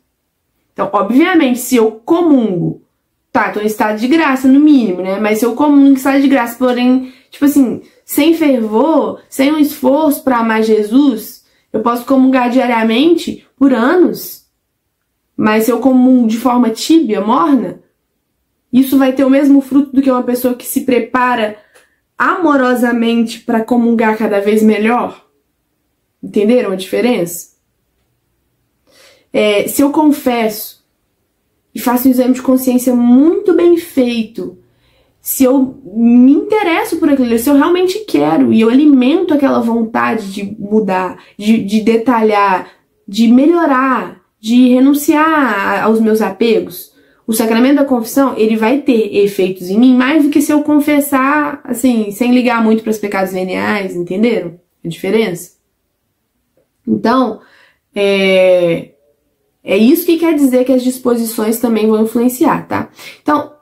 Então, obviamente, se eu comungo, tá, tô em estado de graça, no mínimo, né? Mas se eu comungo em estado de graça, porém, tipo assim, sem fervor, sem um esforço para amar Jesus, eu posso comungar diariamente por anos, mas se eu comungo de forma tíbia, morna, isso vai ter o mesmo fruto do que uma pessoa que se prepara amorosamente para comungar cada vez melhor. Entenderam a diferença? Se eu confesso e faço um exame de consciência muito bem feito, se eu me interesso por aquilo, se eu realmente quero e eu alimento aquela vontade de mudar, de detalhar, de melhorar, de renunciar aos meus apegos, o sacramento da confissão, ele vai ter efeitos em mim mais do que se eu confessar, assim, sem ligar muito para os pecados veniais, entenderam a diferença? Então, é isso que quer dizer que as disposições também vão influenciar, tá? Então,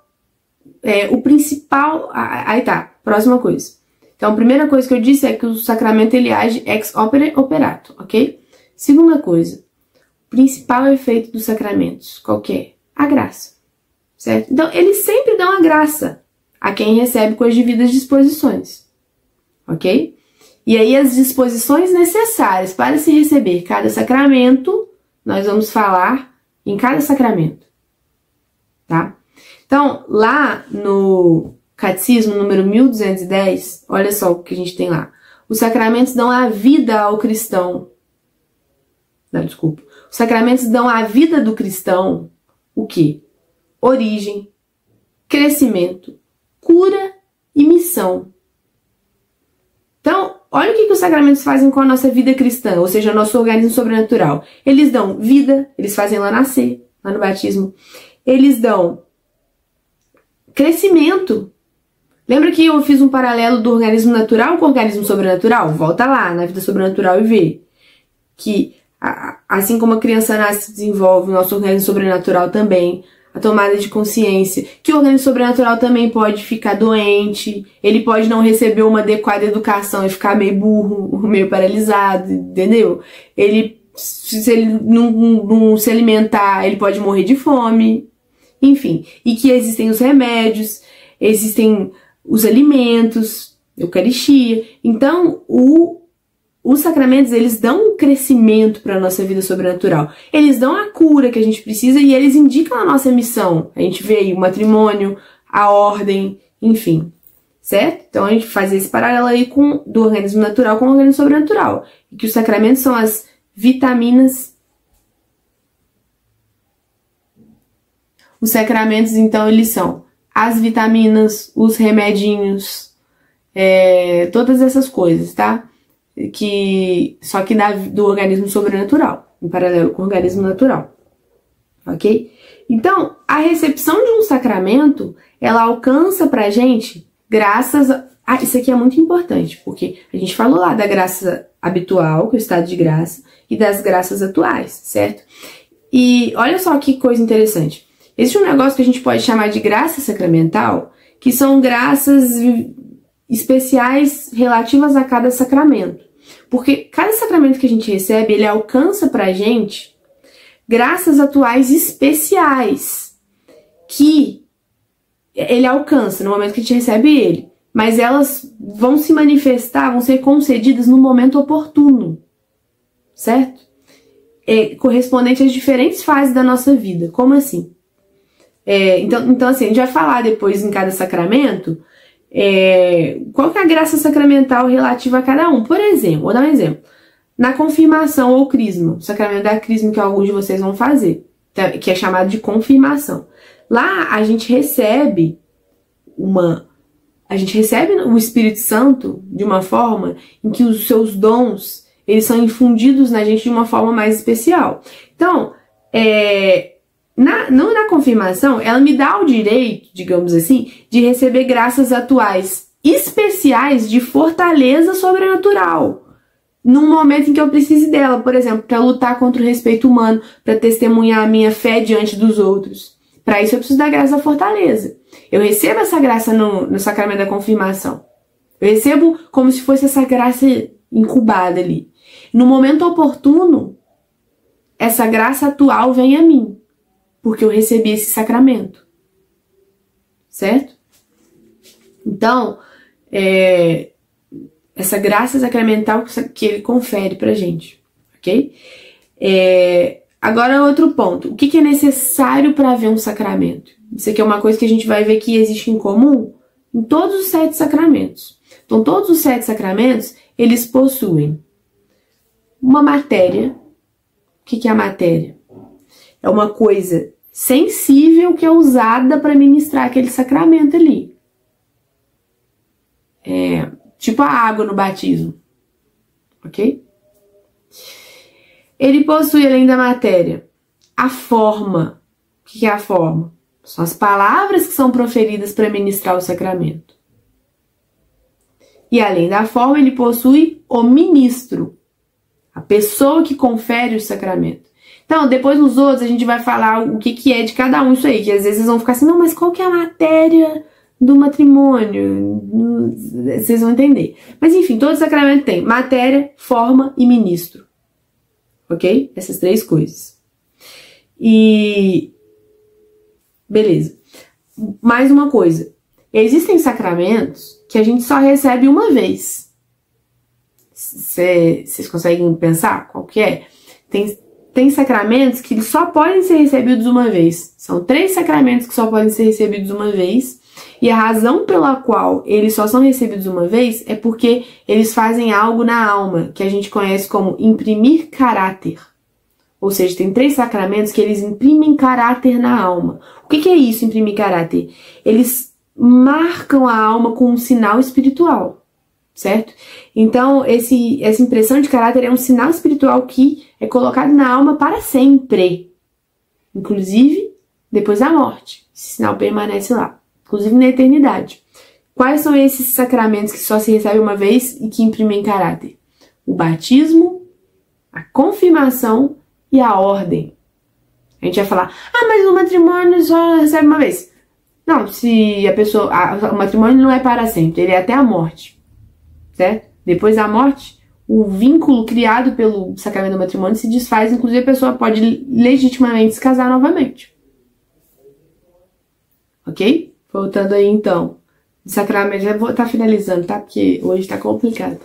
o principal... Aí tá, próxima coisa. Então, a primeira coisa que eu disse é que o sacramento ele age ex opere operato, ok? Segunda coisa, o principal efeito dos sacramentos, qual que é? A graça, certo? Então, eles sempre dão a graça a quem recebe com as devidas disposições, ok? E aí, as disposições necessárias para se receber cada sacramento, nós vamos falar em cada sacramento, tá? Então, lá no Catecismo número 1210, olha só o que a gente tem lá. Os sacramentos dão a vida ao cristão. Não, desculpa. Os sacramentos dão à vida do cristão o quê? Origem, crescimento, cura e missão. Então, olha o que os sacramentos fazem com a nossa vida cristã, ou seja, o nosso organismo sobrenatural. Eles dão vida, eles fazem ela nascer, lá no batismo. Eles dão crescimento. Lembra que eu fiz um paralelo do organismo natural com o organismo sobrenatural? Volta lá na vida sobrenatural e vê que, assim como a criança nasce e se desenvolve, o nosso organismo sobrenatural também, a tomada de consciência, que o organismo sobrenatural também pode ficar doente, ele pode não receber uma adequada educação e ficar meio burro, meio paralisado, entendeu? Se ele não se alimentar, ele pode morrer de fome, enfim. E que existem os remédios, existem os alimentos, Eucaristia. Então, os sacramentos, eles dão um crescimento para a nossa vida sobrenatural. Eles dão a cura que a gente precisa e eles indicam a nossa missão. A gente vê aí o matrimônio, a ordem, enfim. Certo? Então, a gente faz esse paralelo aí do organismo natural com o organismo sobrenatural. E que os sacramentos são as vitaminas. Os sacramentos, então, eles são as vitaminas, os remedinhos, todas essas coisas, tá? Só que do organismo sobrenatural, em paralelo com o organismo natural, ok? Então, a recepção de um sacramento, ela alcança pra gente graças a... isso aqui é muito importante, porque a gente falou lá da graça habitual, que é o estado de graça, e das graças atuais, certo? E olha só que coisa interessante. Existe um negócio que a gente pode chamar de graça sacramental, que são graças especiais relativas a cada sacramento. Porque cada sacramento que a gente recebe, ele alcança pra gente graças atuais especiais que ele alcança no momento que a gente recebe ele. Mas elas vão se manifestar, vão ser concedidas no momento oportuno, certo? Correspondente às diferentes fases da nossa vida. Como assim? Então, assim, a gente vai falar depois em cada sacramento qual que é a graça sacramental relativa a cada um. Por exemplo, vou dar um exemplo. Na confirmação ou crisma, o sacramento da crisma que alguns de vocês vão fazer, que é chamado de confirmação. Lá a gente recebe o Espírito Santo de uma forma em que os seus dons, eles são infundidos na gente de uma forma mais especial. Então, na confirmação, ela me dá o direito, digamos assim, de receber graças atuais especiais de fortaleza sobrenatural. Num momento em que eu precise dela, por exemplo, para lutar contra o respeito humano, para testemunhar a minha fé diante dos outros. Para isso eu preciso da graça da fortaleza. Eu recebo essa graça no sacramento da confirmação. Eu recebo como se fosse essa graça incubada ali. No momento oportuno, essa graça atual vem a mim, porque eu recebi esse sacramento. Certo? Então, essa graça sacramental que ele confere pra gente, ok? Agora, outro ponto. O que é necessário para haver um sacramento? Isso aqui é uma coisa que a gente vai ver que existe em comum em todos os 7 sacramentos. Então, todos os 7 sacramentos, eles possuem uma matéria. O que é a matéria? É uma coisa sensível que é usada para ministrar aquele sacramento ali. Tipo a água no batismo, ok? Ele possui, além da matéria, a forma. O que é a forma? São as palavras que são proferidas para ministrar o sacramento. E além da forma, ele possui o ministro, a pessoa que confere o sacramento. Então, depois nos outros, a gente vai falar o que é de cada um isso aí, que às vezes vão ficar assim, não, mas qual que é a matéria do matrimônio? Vocês vão entender. Mas enfim, todo sacramento tem matéria, forma e ministro. Ok? Essas 3 coisas. E... beleza. Mais uma coisa. Existem sacramentos que a gente só recebe uma vez. Vocês conseguem pensar qual que é? Tem sacramentos que só podem ser recebidos uma vez. São 3 sacramentos que só podem ser recebidos uma vez. E a razão pela qual eles só são recebidos uma vez é porque eles fazem algo na alma, que a gente conhece como imprimir caráter. Ou seja, tem 3 sacramentos que eles imprimem caráter na alma. O que é isso, imprimir caráter? Eles marcam a alma com um sinal espiritual, certo? Então, essa impressão de caráter é um sinal espiritual que é colocado na alma para sempre. Inclusive, depois da morte. Esse sinal permanece lá. Inclusive na eternidade. Quais são esses sacramentos que só se recebe uma vez e que imprimem caráter? O batismo, a confirmação e a ordem. A gente vai falar, mas o matrimônio só recebe uma vez. Não, se a pessoa... o matrimônio não é para sempre, ele é até a morte. Certo? Depois da morte, o vínculo criado pelo sacramento do matrimônio se desfaz, inclusive a pessoa pode legitimamente se casar novamente. Ok? Voltando aí, então. De sacramento, já vou estar finalizando, tá? Porque hoje tá complicado.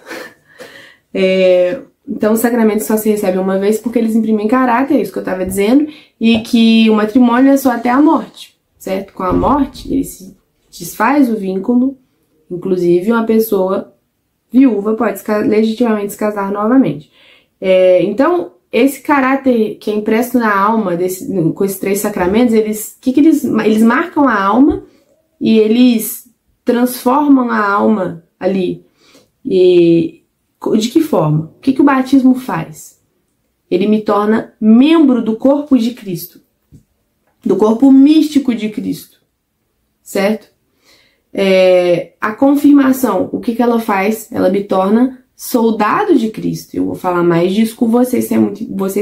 Então, o sacramento só se recebe uma vez porque eles imprimem caráter, é isso que eu estava dizendo, e que o matrimônio é só até a morte, certo? Com a morte, ele se desfaz o vínculo, inclusive uma pessoa viúva pode legitimamente se casar novamente. Então, esse caráter que é impresso na alma com esses 3 sacramentos, eles marcam a alma e eles transformam a alma ali. E de que forma? O que o batismo faz? Ele me torna membro do corpo de Cristo. do corpo místico de Cristo, certo? A confirmação, o que ela faz? Ela me torna soldado de Cristo. Eu vou falar mais disso com vocês,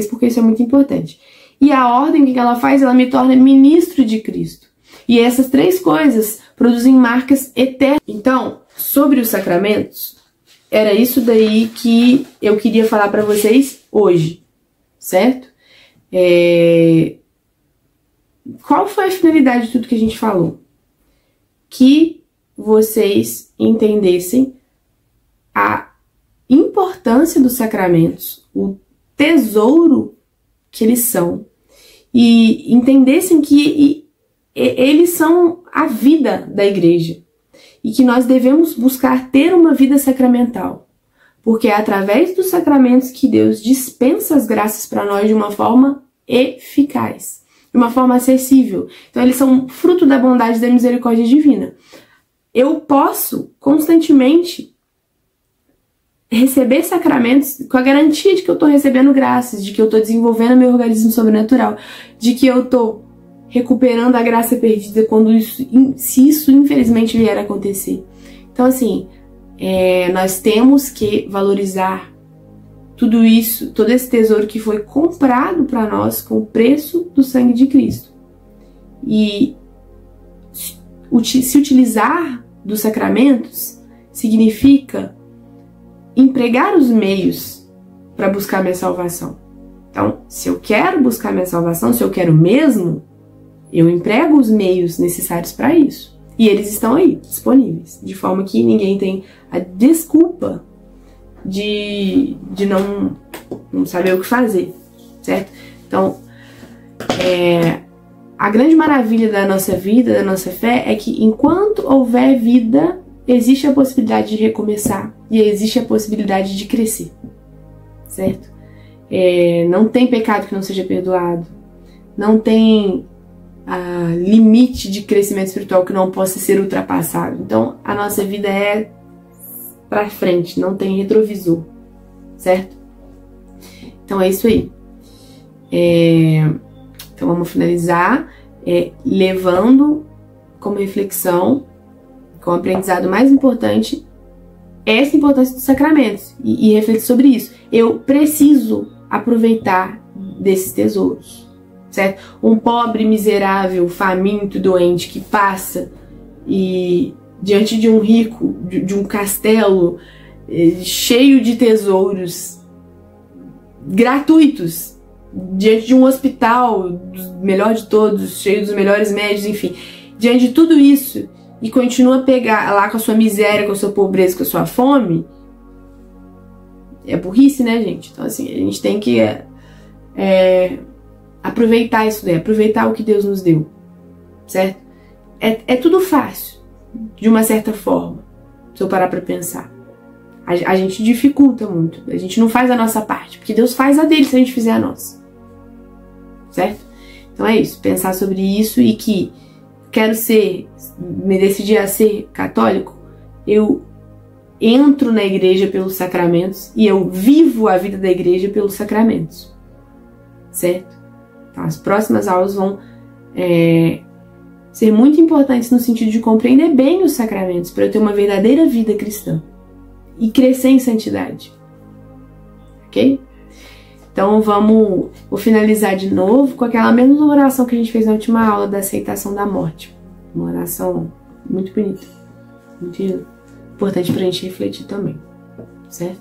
porque isso é muito importante. E a ordem, o que ela faz? Ela me torna ministro de Cristo. E essas três coisas produzem marcas eternas. Então, sobre os sacramentos, era isso daí que eu queria falar para vocês hoje, certo? Qual foi a finalidade de tudo que a gente falou? Que vocês entendessem a importância dos sacramentos, o tesouro que eles são, e entendessem que eles são a vida da igreja e que nós devemos buscar ter uma vida sacramental, porque é através dos sacramentos que Deus dispensa as graças para nós de uma forma eficaz, de uma forma acessível. Então eles são fruto da bondade e da misericórdia divina. Eu posso constantemente receber sacramentos com a garantia de que eu estou recebendo graças, de que eu estou desenvolvendo meu organismo sobrenatural, de que eu estou recuperando a graça perdida se isso infelizmente vier a acontecer. Então assim, nós temos que valorizar tudo isso, todo esse tesouro que foi comprado para nós com o preço do sangue de Cristo. E se utilizar dos sacramentos significa empregar os meios para buscar minha salvação. Então, se eu quero buscar minha salvação, se eu quero mesmo, eu emprego os meios necessários para isso. E eles estão aí, disponíveis, de forma que ninguém tem a desculpa de não saber o que fazer, certo? Então, a grande maravilha da nossa vida, da nossa fé, é que enquanto houver vida, existe a possibilidade de recomeçar e existe a possibilidade de crescer, certo? Não tem pecado que não seja perdoado, não tem limite de crescimento espiritual que não possa ser ultrapassado. Então, a nossa vida é para frente, não tem retrovisor, certo? Então, é isso aí. Então, vamos finalizar levando como reflexão, como aprendizado mais importante, essa importância dos sacramentos e refletir sobre isso. Eu preciso aproveitar desses tesouros, certo? Um pobre, miserável, faminto, doente que passa e diante de um rico, de um castelo cheio de tesouros gratuitos, diante de um hospital, melhor de todos, cheio dos melhores médicos, enfim, diante de tudo isso, e continua a pegar lá com a sua miséria, com a sua pobreza, com a sua fome, é burrice, né, gente? Então, assim, a gente tem que aproveitar isso daí, aproveitar o que Deus nos deu, certo? É tudo fácil, de uma certa forma, se eu parar pra pensar. A gente dificulta muito, a gente não faz a nossa parte, porque Deus faz a dele se a gente fizer a nossa, certo? Então é isso, pensar sobre isso e que me decidir a ser católico, eu entro na igreja pelos sacramentos e eu vivo a vida da igreja pelos sacramentos, certo? Então, as próximas aulas vão ser muito importantes no sentido de compreender bem os sacramentos para eu ter uma verdadeira vida cristã e crescer em santidade, ok? Então vou finalizar de novo com aquela mesma oração que a gente fez na última aula da aceitação da morte. Uma oração muito bonita, muito importante pra gente refletir também, certo?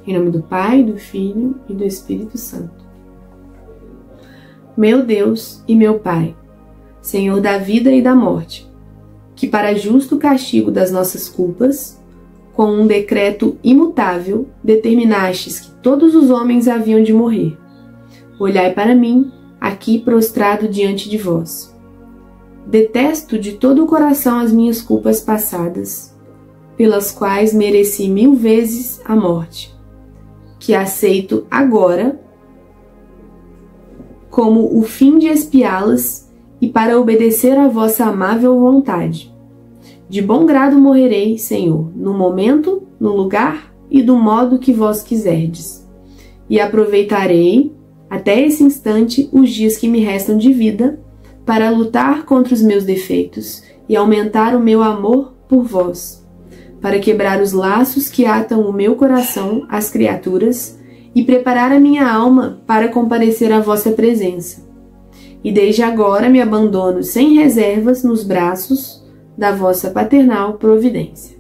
Em nome do Pai, do Filho e do Espírito Santo. Meu Deus e meu Pai, Senhor da vida e da morte, que para justo castigo das nossas culpas, com um decreto imutável, determinastes que todos os homens haviam de morrer. Olhai para mim, aqui prostrado diante de vós. Detesto de todo o coração as minhas culpas passadas, pelas quais mereci 1000 vezes a morte, que aceito agora como o fim de expiá-las e para obedecer à vossa amável vontade. De bom grado morrerei, Senhor, no momento, no lugar e do modo que vós quiserdes. E aproveitarei até esse instante, os dias que me restam de vida, para lutar contra os meus defeitos e aumentar o meu amor por vós, para quebrar os laços que atam o meu coração às criaturas e preparar a minha alma para comparecer à vossa presença. E desde agora me abandono sem reservas nos braços da vossa paternal providência.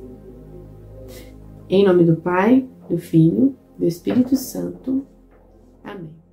Em nome do Pai, do Filho, do Espírito Santo. Amém.